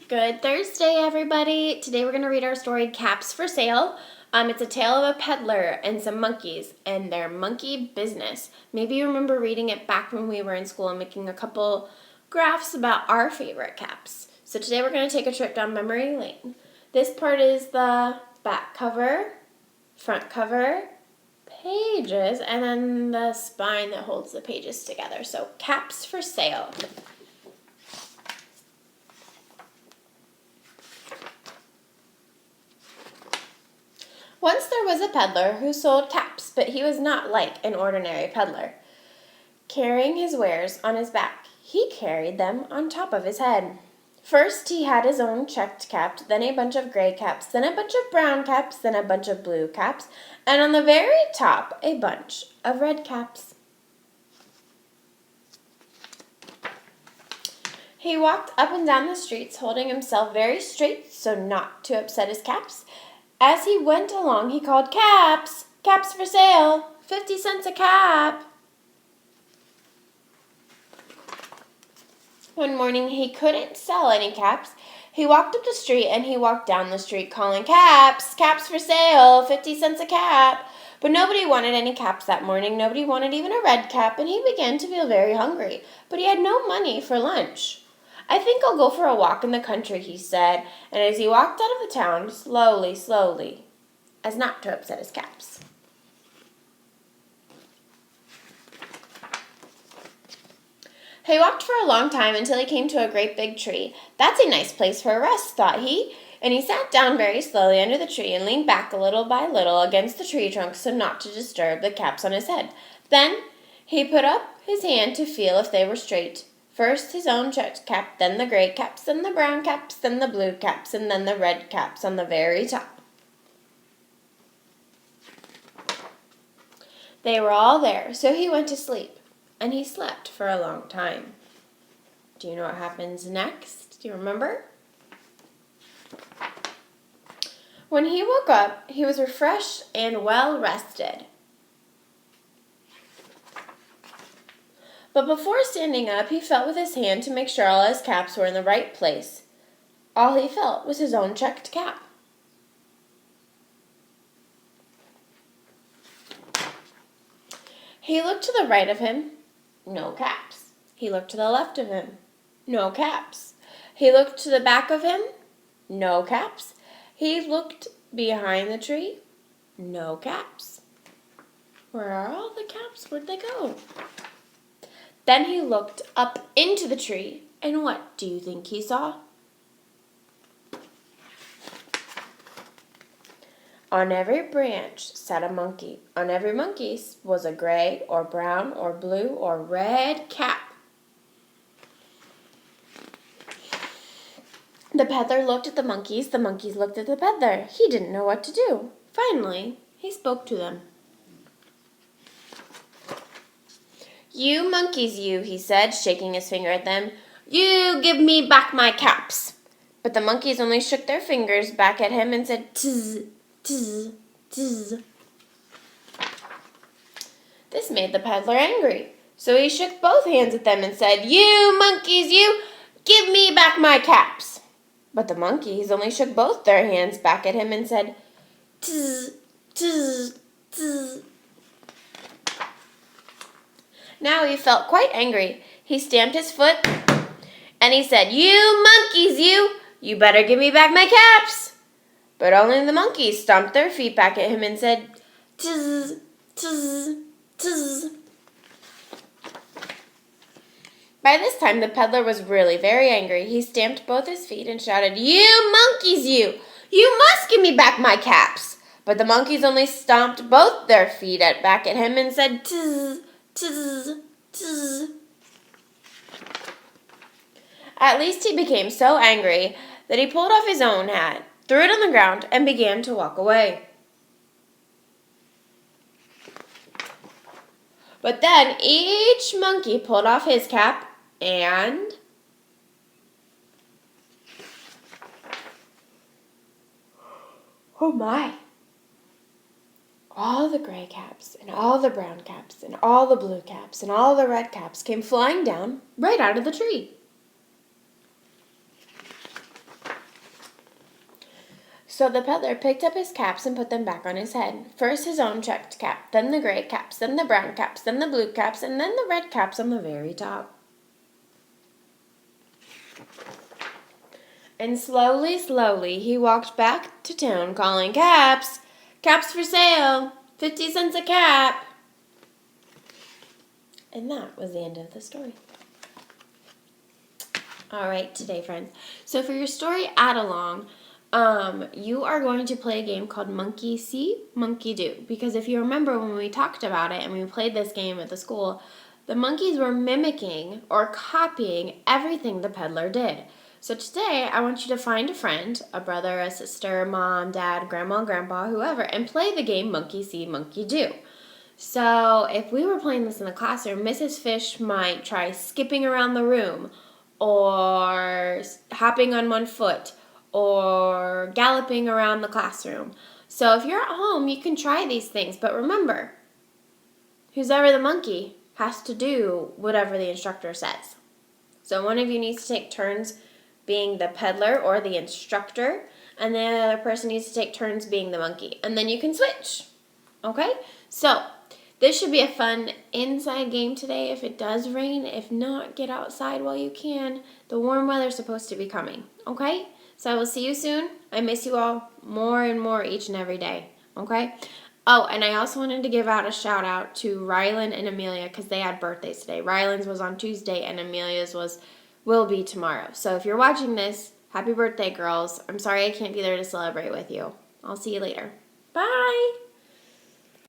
Good Thursday, everybody. Today we're going to read our story, Caps for Sale. It's a tale of a peddler and some monkeys and their monkey business. Maybe you remember reading it back when we were in school and making a couple graphs about our favorite caps. So today we're going to take a trip down memory lane. This part is the back cover, front cover, pages, and then the spine that holds the pages together. So Caps for Sale. Once there was a peddler who sold caps, but he was not like an ordinary peddler. Carrying his wares on his back, he carried them on top of his head. First he had his own checked cap, then a bunch of gray caps, then a bunch of brown caps, then a bunch of blue caps, and on the very top a bunch of red caps. He walked up and down the streets, holding himself very straight so not to upset his caps. As he went along, he called, "Caps! Caps for sale! 50 cents a cap!" One morning, he couldn't sell any caps. He walked up the street and he walked down the street, calling, "Caps! Caps for sale! 50 cents a cap!" But nobody wanted any caps that morning. Nobody wanted even a red cap, and he began to feel very hungry. But he had no money for lunch. "I think I'll go for a walk in the country," he said, and as he walked out of the town, slowly, as not to upset his caps. He walked for a long time until he came to a great big tree. "That's a nice place for a rest," thought he, and he sat down very slowly under the tree and leaned back little by little against the tree trunk so not to disturb the caps on his head. Then he put up his hand to feel if they were straight. First his own checked cap, then the gray caps, then the brown caps, then the blue caps, and then the red caps on the very top. They were all there, so he went to sleep, and he slept for a long time. Do you know what happens next? Do you remember? When he woke up, he was refreshed and well rested. But before standing up, he felt with his hand to make sure all his caps were in the right place. All he felt was his own checked cap. He looked to the right of him, no caps. He looked to the left of him, no caps. He looked to the back of him, no caps. He looked behind the tree, no caps. Where are all the caps? Where'd they go? Then he looked up into the tree, and what do you think he saw? On every branch sat a monkey. On every monkey was a gray or brown or blue or red cap. The peddler looked at the monkeys looked at the peddler. He didn't know what to do. Finally, he spoke to them. "You monkeys, you," he said, shaking his finger at them. "You give me back my caps." But the monkeys only shook their fingers back at him and said, "Tz, tz, tz." This made the peddler angry, so he shook both hands at them and said, "You monkeys, you, give me back my caps." But the monkeys only shook both their hands back at him and said, "Tz, tz, tz." Now he felt quite angry. He stamped his foot and he said, "You monkeys, you better give me back my caps." But only the monkeys stomped their feet back at him and said, "Tz, tz, tz." By this time, the peddler was really very angry. He stamped both his feet and shouted, "You monkeys, you must give me back my caps." But the monkeys only stomped both their feet back at him and said, "Tz, tz, tz." At least he became so angry that he pulled off his own hat, threw it on the ground, and began to walk away. But then each monkey pulled off his cap and oh my! All the gray caps and all the brown caps and all the blue caps and all the red caps came flying down right out of the tree. So the peddler picked up his caps and put them back on his head. First his own checked cap, then the gray caps, then the brown caps, then the blue caps, and then the red caps on the very top. And slowly, slowly, he walked back to town calling, "Caps! Caps for sale! 50 cents a cap!" And that was the end of the story. All right, today, friends. So for your story add along, you are going to play a game called Monkey See, Monkey Do. Because if you remember when we talked about it and we played this game at the school, the monkeys were mimicking or copying everything the peddler did. So today, I want you to find a friend, a brother, a sister, mom, dad, grandma, grandpa, whoever, and play the game Monkey See, Monkey Do. So if we were playing this in the classroom, Mrs. Fish might try skipping around the room, or hopping on one foot, or galloping around the classroom. So if you're at home, you can try these things, but remember, who's ever the monkey has to do whatever the instructor says. So one of you needs to take turns being the peddler or the instructor, and the other person needs to take turns being the monkey, and then you can switch. Okay? So this should be a fun inside game today if it does rain. If not, get outside while you can. The warm weather's supposed to be coming. Okay? So I will see you soon. I miss you all more and more each and every day. Okay? Oh, and I also wanted to give out a shout out to Rylan and Amelia because they had birthdays today. Rylan's was on Tuesday and Amelia's will be tomorrow. So if you're watching this, happy birthday, girls. I'm sorry I can't be there to celebrate with you. I'll see you later. Bye!